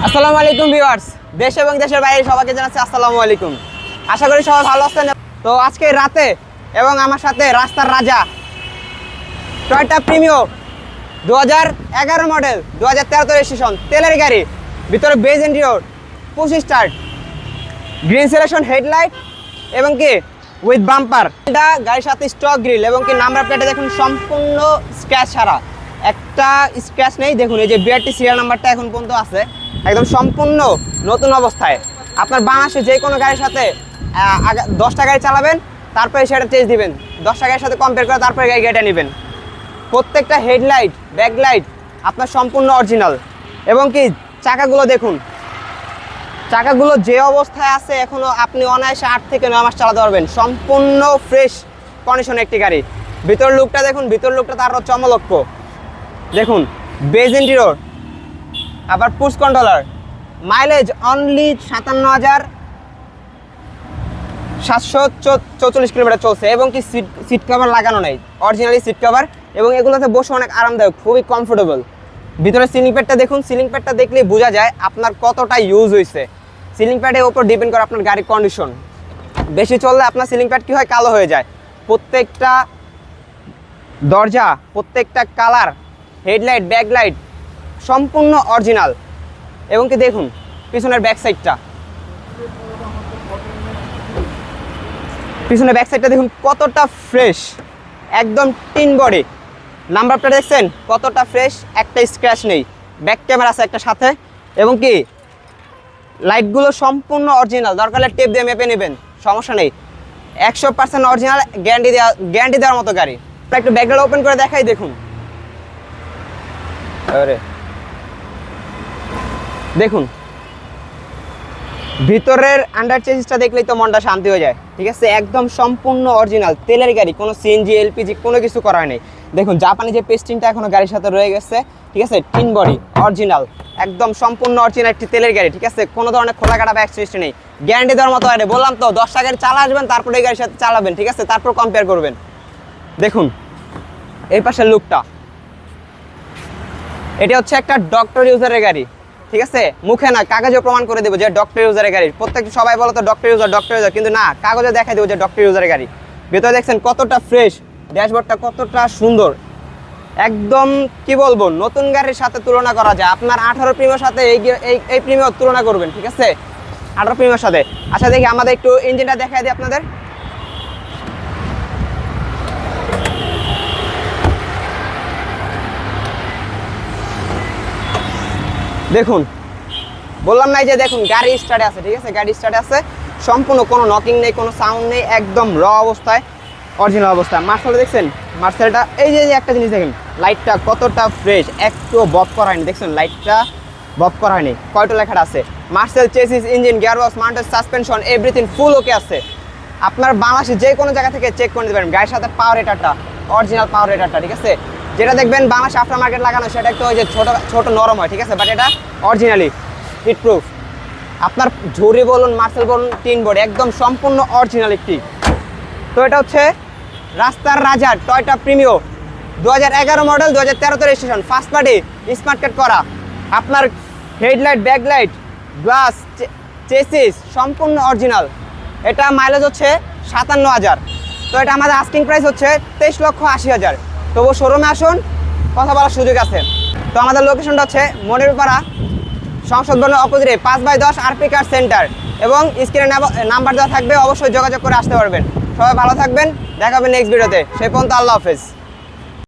আসসালামু আলাইকুম ভিউয়ার্স, দেশ এবং দেশের বাইরে সবাইকে জানাচ্ছি আসসালামু আলাইকুম। আশা করি সবাই ভালো আছেন। তো আজকে রাতে এবং আমার সাথে রাস্তার রাজা টয়োটা প্রিমিও 2011 মডেল 2013 রেজিস্ট্রেশন তেলের গাড়ি, ভিতরে beige interior, push start, green selection headlight এবং কি উইথ বাম্পার। এটা গাড়ির সাথে স্টক গ্রিল এবং কি নাম্বার প্লেটে দেখুন সম্পূর্ণ স্ক্র্যাচ ছাড়া, একটা স্ক্র্যাচ নেই। দেখুন এই যে বিআরটি সিরিয়াল নাম্বারটা এখন পর্যন্ত আছে, একদম সম্পূর্ণ নতুন অবস্থায়। আপনার বাংলাদেশে যে কোনো গাড়ির সাথে 10টা গাড়ি চালাবেন, তারপরে সেটা টেস্ট দিবেন, 10টা গাড়ির সাথে কম্পেয়ার করে তারপরে গাড়িটা নেবেন। প্রত্যেকটা হেডলাইট ব্যাকলাইট আপনার সম্পূর্ণ অরিজিনাল এবং কি চাকাগুলো দেখুন, চাকাগুলো যে অবস্থায় আছে এখনও আপনি অনায়াসে 8 থেকে 9 মাস চালাতে পারবেন। সম্পূর্ণ ফ্রেশ কন্ডিশন একটি গাড়ি। ভিতর লুকটা দেখুন, ভিতর লুকটা তার চমলক্ষ দেখুন, বেজ ইন্টেরিয়র, আবার push controller. Mileage only 57,744 kilometre চলছে এবং কি সিট কভার লাগানো নেই, অরিজিনালি সিট কভার এবং এগুলোতে বসে অনেক আরামদায়ক, খুবই কমফোর্টেবল। ভিতরে সিলিং প্যাডটা দেখুন, সিলিং প্যাডটা দেখলেই বোঝা যায় আপনার কতটা ইউজ হয়েছে। সিলিং প্যাডের উপর ডিপেন্ড করে আপনার গাড়ির কন্ডিশন। বেশি চললে আপনার সিলিং প্যাড কী হয়, কালো হয়ে যায়। প্রত্যেকটা দরজা, প্রত্যেকটা কালার, হেডলাইট ব্যাকলাইট সম্পূর্ণ অরিজিনাল এবং কি দেখুন পিছনের ব্যাক সাইডটা, পিছনের ব্যাক সাইডটা দেখুন কতটা ফ্রেশ, একদম টিন বডি। নাম্বার প্লেট দেখছেন কতটা ফ্রেশ, একটা স্ক্র্যাচ নেই। ব্যাক ক্যামেরা আছে একটা সাথে এবং কি লাইটগুলো সম্পূর্ণ অরিজিনাল, দরকার হলে টেপ দিয়ে মেপে নেবেন, সমস্যা নেই। 100% অরিজিনাল, গ্যারান্টি দেওয়ার মতো গাড়ি। একটু ব্যাকগ্রাউন্ড ওপেন করে দেখাই দেখুন, দেখুন ভিতরের আন্ডার চেসিসটা দেখলেই তো মনটা শান্তি হয়ে যায়। ঠিক আছে, একদম সম্পূর্ণ অরিজিনাল তেলের গাড়ি, কোনো সিএনজি এলপিজি কোনো কিছু করা নেই। দেখুন জাপানি যে পেস্টিংটা এখনো গাড়ির সাথে রয়ে গেছে। ঠিক আছে, টিন বডি অরিজিনাল, একদম সম্পূর্ণ অরিজিনাল একটি তেলের গাড়ি। ঠিক আছে, কোনো ধরনের খোলা কাটা বা অ্যাক্সিডেন্ট নেই, গ্যারান্টি দেওয়ার মতো গাড়ি। বললাম তো 10টা গাড়ি চালা আসবেন, তারপরে এই গাড়ির সাথে চালাবেন। ঠিক আছে, তারপর কম্পেয়ার করবেন। দেখুন এই পাশের লুকটা, এটা হচ্ছে একটা ডক্টর ইউজারের গাড়ি। ঠিক আছে, মুখে না কাগজে প্রমাণ করে দেবো যে ডক্টর ইউজারের গাড়ি। প্রত্যেক সবাই বলো তো ডক্টর ইউজার, কিন্তু না, কাগজে দেখাই দেবো যে ডক্টর ইউজারের গাড়ি। ভেতরে দেখছেন কতটা ফ্রেশ, ড্যাশবোর্ডটা কতটা সুন্দর, একদম কি বলবো নতুন গাড়ির সাথে তুলনা করা যায়। আপনার 18 প্রিমিয়ার সাথে এই প্রিমিয়ার তুলনা করবেন। ঠিক আছে, 18 প্রিমিয়ার সাথে। আচ্ছা দেখি আমাদের একটু ইঞ্জিনটা দেখাই দিই আপনাদের। দেখুন বললাম নাই যে দেখুন গাড়ি স্টার্টে আছে। ঠিক আছে, গাড়ি স্টার্টে আছে, সম্পূর্ণ কোনো নকিং নেই, কোনো সাউন্ড নেই, একদম র অবস্থায়, অরিজিনাল অবস্থায়। মার্সেলটা দেখছেন, মার্সেলটা এই যে একটা জিনিস দেখেন, লাইটটা কতটা ফ্রেশ, একটু বব করা হয়নি। দেখছেন লাইটটা বব করা হয়নি। কয়টা লেখাটা আছে, মার্সেল chassis, engine, gearbox, mounted suspension, everything full okay আছে। আপনার বাংলাদেশে যে কোনো জায়গা থেকে চেক করে নিতে পারেন। গাড়ির সাথে পাওয়ার রেটারটা অরিজিনাল পাওয়ার রেটারটা। ঠিক আছে, যেটা দেখবেন বাংলাদেশ আফটার মার্কেট লাগানো সেটা একটু ওই যে ছোট নরম হয়। ঠিক আছে, বাট এটা অরিজিনালি হিট প্রুফ। আপনার ঝুরি বলুন, মার্সেল বলুন, টিন বোর্ড একদম সম্পূর্ণ অরিজিনাল একটি। তো এটা হচ্ছে রাস্তার রাজা Toyota Premio 2011 model 2013 registration, first party, smart card করা। আপনার হেডলাইট ব্যাকলাইট গ্লাস চেসিস সম্পূর্ণ অরিজিনাল। এটা মাইলেজ হচ্ছে 57,000। তো এটা আমাদের আস্কিং প্রাইস হচ্ছে 23,80,000। তবু শোরুমে আসুন, কথা বলার সুযোগ আছে। তো আমাদের লোকেশনটা হচ্ছে মনিরপাড়া সংসদ ভবনের অপোজিটে 5/10 আরপি কার সেন্টার এবং স্ক্রিনে নাম্বার দেওয়া থাকবে, অবশ্যই যোগাযোগ করে আসতে পারবেন। সবাই ভালো থাকবেন, দেখা হবে নেক্সট ভিডিওতে। সেই পর্যন্ত আল্লাহ হাফেজ।